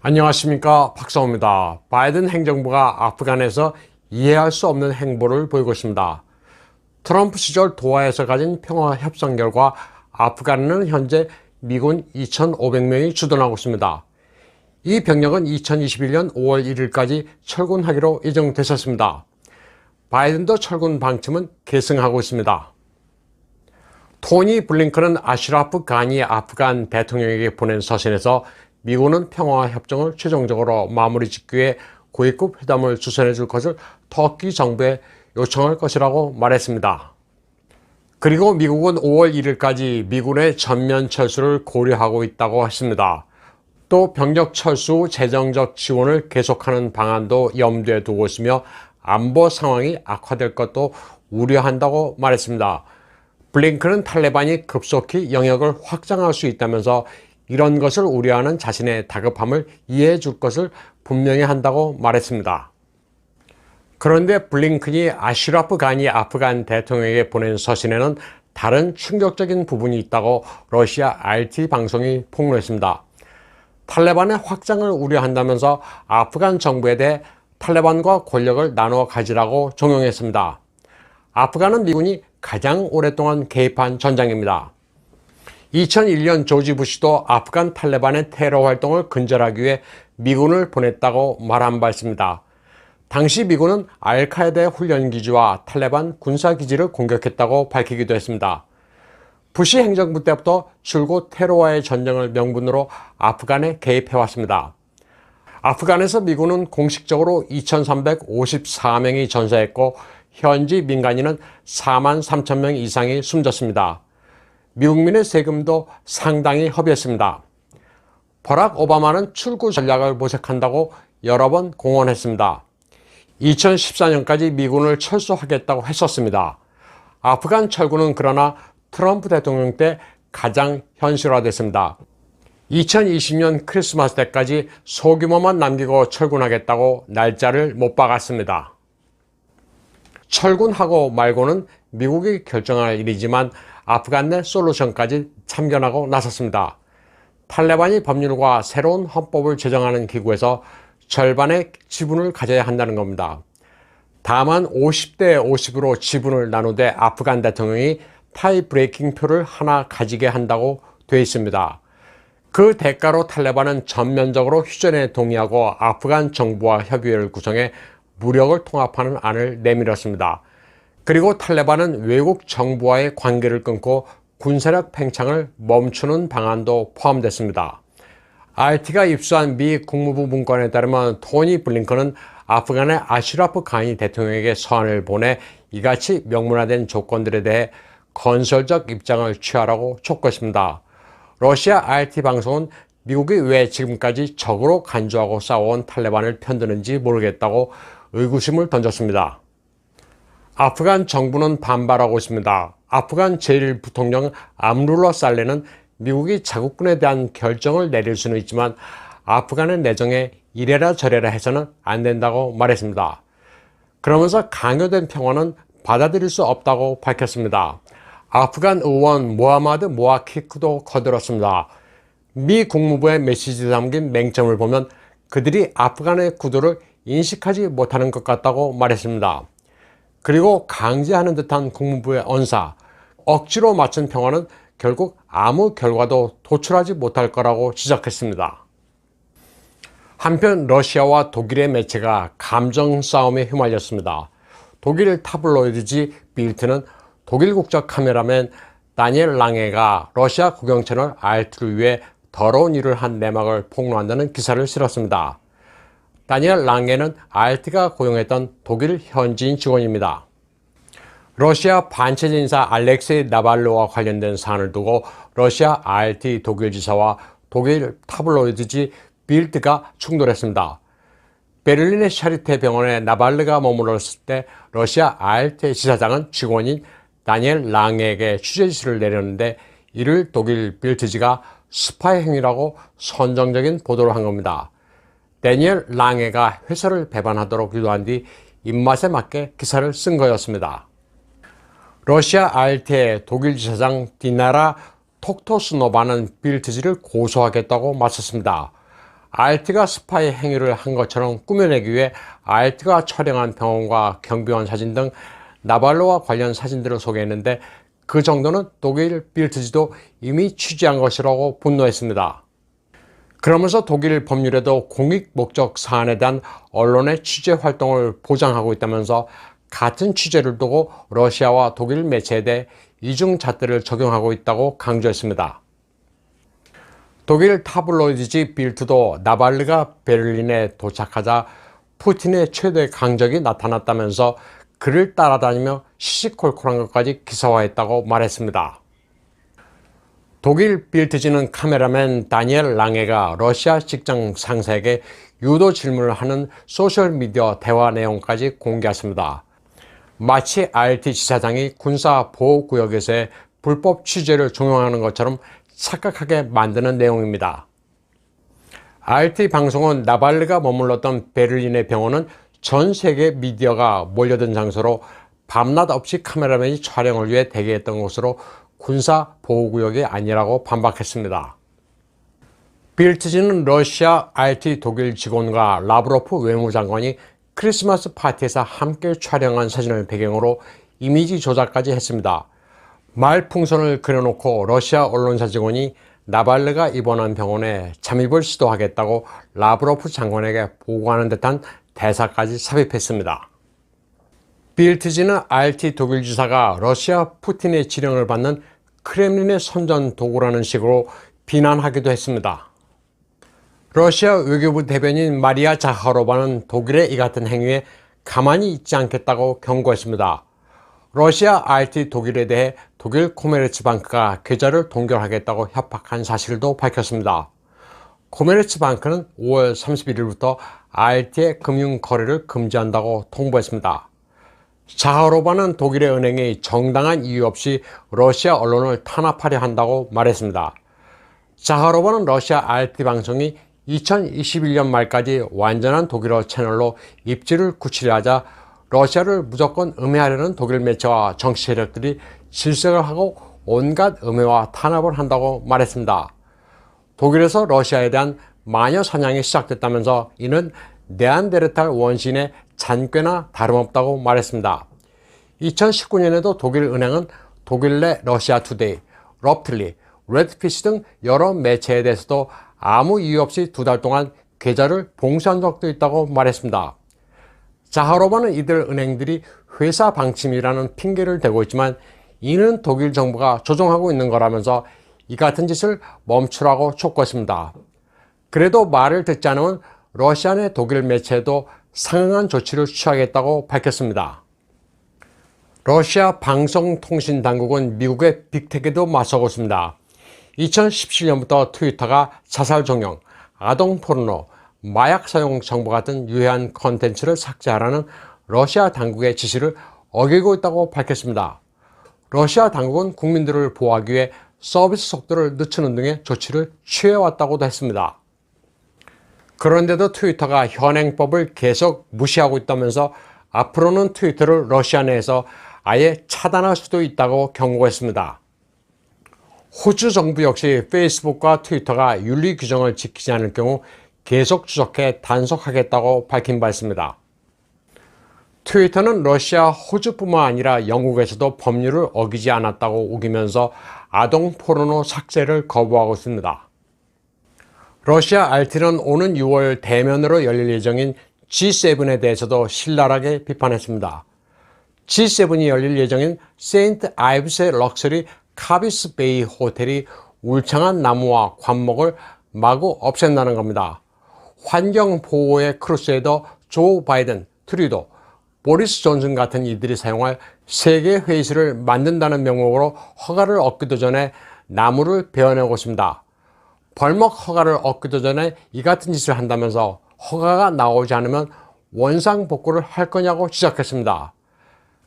안녕하십니까, 박사호입니다. 바이든 행정부가 아프간에서 이해할 수 없는 행보를 보이고 있습니다. 트럼프 시절 도하에서 가진 평화 협상 결과 아프간에는 현재 미군 2,500명이 주둔하고 있습니다. 이 병력은 2021년 5월 1일까지 철군하기로 예정됐었습니다. 바이든도 철군 방침은 계승하고 있습니다. 토니 블링컨은 아슈라프 가니 아프간 대통령에게 보낸 서신에서 미군은 평화협정을 최종적으로 마무리 짓기 위해 고위급 회담을 주선해 줄 것을 터키 정부에 요청할 것이라고 말했습니다. 그리고 미국은 5월 1일까지 미군의 전면 철수를 고려하고 있다고 했습니다. 또 병력 철수 후 재정적 지원을 계속하는 방안도 염두에 두고 있으며 안보 상황이 악화될 것도 우려한다고 말했습니다. 블링컨은 탈레반이 급속히 영역을 확장할 수 있다면서 이런 것을 우려하는 자신의 다급함을 이해해 줄 것을 분명히 한다고 말했습니다. 그런데 블링컨이 아슈라프 가니 아프간 대통령에게 보낸 서신에는 다른 충격적인 부분이 있다고 러시아 RT 방송이 폭로했습니다. 탈레반의 확장을 우려한다면서 아프간 정부에 대해 탈레반과 권력을 나누어 가지라고 종용했습니다. 아프간은 미군이 가장 오랫동안 개입한 전장입니다. 2001년 조지 부시도 아프간 탈레반의 테러 활동을 근절하기 위해 미군을 보냈다고 말한 바 있습니다. 당시 미군은 알카에다의 훈련기지와 탈레반 군사기지를 공격했다고 밝히기도 했습니다. 부시 행정부 때부터 줄곧 테러와의 전쟁을 명분으로 아프간에 개입해왔습니다. 아프간에서 미군은 공식적으로 2,354명이 전사했고 현지 민간인은 4만 3천 명 이상이 숨졌습니다. 미국민의 세금도 상당히 허비했습니다. 버락 오바마는 출구 전략을 모색한다고 여러 번 공언했습니다. 2014년까지 미군을 철수하겠다고 했었습니다. 아프간 철군은 그러나 트럼프 대통령 때 가장 현실화됐습니다. 2020년 크리스마스 때까지 소규모만 남기고 철군하겠다고 날짜를 못 박았습니다. 철군하고 말고는 미국이 결정할 일이지만 아프간 내 솔루션까지 참견하고 나섰습니다. 탈레반이 법률과 새로운 헌법을 제정하는 기구에서 절반의 지분을 가져야 한다는 겁니다. 다만 50대 50으로 지분을 나누되 아프간 대통령이 타이 브레이킹 표를 하나 가지게 한다고 되어 있습니다. 그 대가로 탈레반은 전면적으로 휴전에 동의하고 아프간 정부와 협의회를 구성해 무력을 통합하는 안을 내밀었습니다. 그리고 탈레반은 외국 정부와의 관계를 끊고 군사력 팽창을 멈추는 방안도 포함됐습니다. RT가 입수한 미 국무부 문건에 따르면 토니 블링컨은 아프간의 아슈라프 가니 대통령에게 서한을 보내 이같이 명문화된 조건들에 대해 건설적 입장을 취하라고 촉구했습니다. 러시아 RT 방송은 미국이 왜 지금까지 적으로 간주하고 싸워온 탈레반을 편드는지 모르겠다고 의구심을 던졌습니다. 아프간 정부는 반발하고 있습니다. 아프간 제1부통령 암룰라 살레는 미국이 자국군에 대한 결정을 내릴 수는 있지만 아프간의 내정에 이래라 저래라 해서는 안 된다고 말했습니다. 그러면서 강요된 평화는 받아들일 수 없다고 밝혔습니다. 아프간 의원 모하마드 모하키크도 거들었습니다. 미 국무부의 메시지에 담긴 맹점을 보면 그들이 아프간의 구도를 인식하지 못하는 것 같다고 말했습니다. 그리고 강제하는 듯한 국무부의 언사, 억지로 맞춘 평화는 결국 아무 결과도 도출하지 못할 거라고 지적했습니다. 한편 러시아와 독일의 매체가 감정 싸움에 휘말렸습니다. 독일 타블로이드지 빌트는 독일 국적 카메라맨 다니엘 랑에가 러시아 국영 채널 RT를 위해 더러운 일을 한 내막을 폭로한다는 기사를 실었습니다. 다니엘 랑에는 RT가 고용했던 독일 현지인 직원입니다. 러시아 반체제 인사 알렉세이 나발로와 관련된 사안을 두고 러시아 RT 독일 지사와 독일 타블로이드지 빌드가 충돌했습니다. 베를린의 샤리테 병원에 나발르가 머물렀을 때 러시아 RT 지사장은 직원인 다니엘 랑에게 취재 지시를 내렸는데 이를 독일 빌드지가 스파이 행위라고 선정적인 보도를 한 겁니다. 다니엘 랑에가 회사를 배반하도록 유도한 뒤 입맛에 맞게 기사를 쓴 거였습니다. 러시아 RT의 독일 지사장 디나라 톡토스노바는 빌트지를 고소하겠다고 맞섰습니다. RT가 스파이 행위를 한 것처럼 꾸며내기 위해 RT가 촬영한 병원과 경비원 사진 등 나발로와 관련 사진들을 소개했는데 그 정도는 독일 빌트지도 이미 취재한 것이라고 분노했습니다. 그러면서 독일 법률에도 공익 목적 사안에 대한 언론의 취재 활동을 보장하고 있다면서 같은 취재를 두고 러시아와 독일 매체에 대해 이중 잣대를 적용하고 있다고 강조했습니다. 독일 타블로이드지 빌트도 나발리가 베를린에 도착하자 푸틴의 최대 강적이 나타났다면서 그를 따라다니며 시시콜콜한 것까지 기사화했다고 말했습니다. 독일 빌트지는 카메라맨 다니엘 랑에가 러시아 직장 상사에게 유도 질문을 하는 소셜미디어 대화 내용까지 공개했습니다. 마치 RT 지사장이 군사보호구역에서의 불법 취재를 종용하는 것처럼 착각하게 만드는 내용입니다. RT 방송은 나발리가 머물렀던 베를린의 병원은 전 세계 미디어가 몰려든 장소로 밤낮 없이 카메라맨이 촬영을 위해 대기했던 곳으로 군사보호구역이 아니라고 반박했습니다. 빌트지는 러시아 RT 독일 직원과 라브로프 외무장관이 크리스마스 파티에서 함께 촬영한 사진을 배경으로 이미지 조작까지 했습니다. 말풍선을 그려놓고 러시아 언론사 직원이 나발리가 입원한 병원에 잠입을 시도하겠다고 라브로프 장관에게 보고하는 듯한 대사까지 삽입했습니다. 빌트지는 RT 독일 지사가 러시아 푸틴의 지령을 받는 크렘린의 선전 도구라는 식으로 비난하기도 했습니다. 러시아 외교부 대변인 마리아 자하로바는 독일의 이 같은 행위에 가만히 있지 않겠다고 경고했습니다. 러시아 RT 독일에 대해 독일 코메르츠방크가 계좌를 동결하겠다고 협박한 사실도 밝혔습니다. 코메르츠방크는 5월 31일부터 RT의 금융 거래를 금지한다고 통보했습니다. 자하로바는 독일의 은행이 정당한 이유 없이 러시아 언론을 탄압하려 한다고 말했습니다. 자하로바는 러시아 RT 방송이 2021년 말까지 완전한 독일어 채널로 입지를 굳히려 하자 러시아를 무조건 음해하려는 독일 매체와 정치 세력들이 질색을 하고 온갖 음해와 탄압을 한다고 말했습니다. 독일에서 러시아에 대한 마녀 사냥이 시작됐다면서 이는 네안데르탈 원시인의 잔꾀나 다름없다고 말했습니다. 2019년에도 독일 은행은 독일 내 러시아 투데이, 럽틀리, 레드피시 등 여러 매체에 대해서도 아무 이유 없이 2달 동안 계좌를 봉쇄한 적도 있다고 말했습니다. 자하로바는 이들 은행들이 회사 방침이라는 핑계를 대고 있지만 이는 독일 정부가 조종하고 있는 거라면서 이 같은 짓을 멈추라고 촉구했습니다. 그래도 말을 듣지 않으면 러시아 내 독일 매체도 상응한 조치를 취하겠다고 밝혔습니다. 러시아 방송통신당국은 미국의 빅테크에도 맞서고 있습니다. 2017년부터 트위터가 자살 종영, 아동 포르노, 마약 사용 정보 같은 유해한 컨텐츠를 삭제하라는 러시아 당국의 지시를 어기고 있다고 밝혔습니다. 러시아 당국은 국민들을 보호하기 위해 서비스 속도를 늦추는 등의 조치를 취해왔다고도 했습니다. 그런데도 트위터가 현행법을 계속 무시하고 있다면서 앞으로는 트위터를 러시아 내에서 아예 차단할 수도 있다고 경고했습니다. 호주 정부 역시 페이스북과 트위터가 윤리 규정을 지키지 않을 경우 계속 추적해 단속하겠다고 밝힌 바 있습니다. 트위터는 러시아, 호주뿐만 아니라 영국에서도 법률을 어기지 않았다고 우기면서 아동 포르노 삭제를 거부하고 있습니다. 러시아 RT는 오는 6월 대면으로 열릴 예정인 G7에 대해서도 신랄하게 비판했습니다. G7이 열릴 예정인 세인트 아이브스의 럭셔리 카비스 베이 호텔이 울창한 나무와 관목을 마구 없앤다는 겁니다. 환경보호의 크루세이더 조 바이든, 트루도, 보리스 존슨 같은 이들이 사용할 세계 회의실을 만든다는 명목으로 허가를 얻기도 전에 나무를 베어내고 있습니다. 벌목 허가를 얻기도 전에 이 같은 짓을 한다면서 허가가 나오지 않으면 원상복구를 할 거냐고 지적했습니다.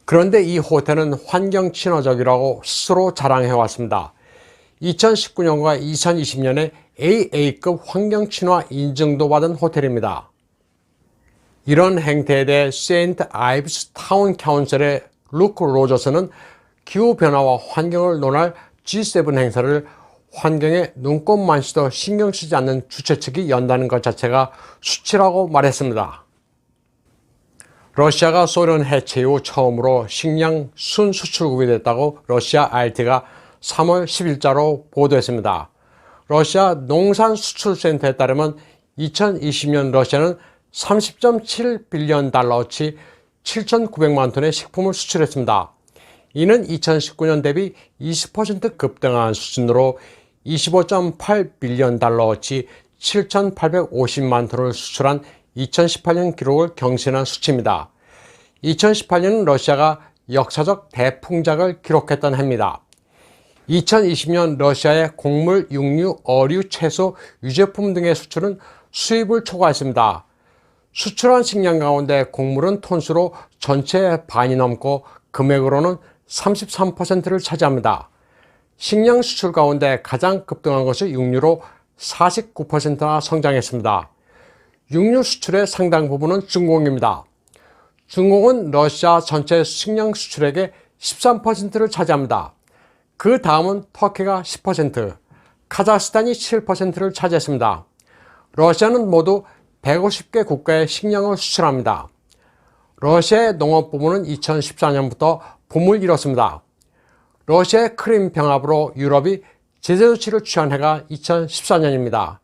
그런데 이 호텔은 환경 친화적이라고 스스로 자랑해왔습니다. 2019년과 2020년에 AA급 환경 친화 인증도 받은 호텔입니다. 이런 행태에 대해 세인트 아이브스 타운 카운셀의 루크 로저스는 기후변화와 환경을 논할 G7 행사를 환경에 눈꼽만치도 신경 쓰지 않는 주최 측이 연다는 것 자체가 수치라고 말했습니다. 러시아가 소련 해체 이후 처음으로 식량 순수출국이 됐다고 러시아 RT가 3월 10일자로 보도했습니다. 러시아 농산수출센터에 따르면 2020년 러시아는 30.7빌리언 달러어치 7,900만 톤의 식품을 수출했습니다. 이는 2019년 대비 20% 급등한 수준으로 25.8빌리언 달러어치 7,850만 톤을 수출한 2018년 기록을 경신한 수치입니다. 2018년은 러시아가 역사적 대풍작을 기록했던 해입니다. 2020년 러시아의 곡물, 육류, 어류, 채소, 유제품 등의 수출은 수입을 초과했습니다. 수출한 식량 가운데 곡물은 톤수로 전체의 반이 넘고 금액으로는 33%를 차지합니다. 식량 수출 가운데 가장 급등한 것이 육류로 49%나 성장했습니다. 육류 수출의 상당 부분은 중공입니다. 중공은 러시아 전체 식량 수출액의 13%를 차지합니다. 그 다음은 터키가 10%, 카자흐스탄이 7%를 차지했습니다. 러시아는 모두 150개 국가에 식량을 수출합니다. 러시아의 농업 부문은 2014년부터 붐을 이뤘습니다. 러시아의 크림 병합으로 유럽이 제재 조치를 취한 해가 2014년입니다.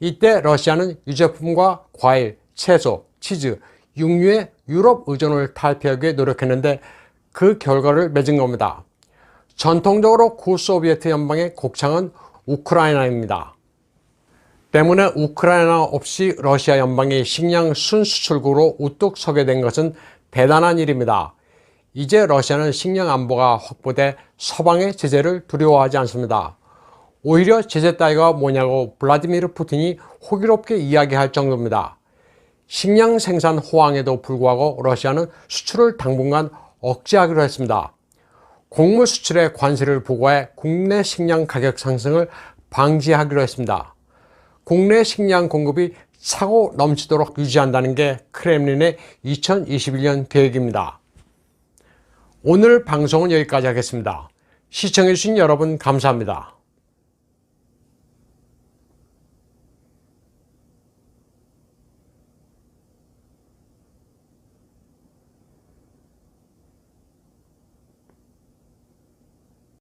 이때 러시아는 유제품과 과일, 채소, 치즈, 육류의 유럽 의존을 탈피하기 위해 노력했는데 그 결과를 맺은 겁니다. 전통적으로 구소비에트 연방의 곡창은 우크라이나입니다. 때문에 우크라이나 없이 러시아 연방이 식량 순수출국으로 우뚝 서게 된 것은 대단한 일입니다. 이제 러시아는 식량 안보가 확보돼 서방의 제재를 두려워하지 않습니다. 오히려 제재 따위가 뭐냐고 블라디미르 푸틴이 호기롭게 이야기할 정도입니다. 식량 생산 호황에도 불구하고 러시아는 수출을 당분간 억제하기로 했습니다. 곡물 수출에 관세를 부과해 국내 식량 가격 상승을 방지하기로 했습니다. 국내 식량 공급이 차고 넘치도록 유지한다는 게 크렘린의 2021년 계획입니다. 오늘 방송은 여기까지 하겠습니다. 시청해주신 여러분 감사합니다.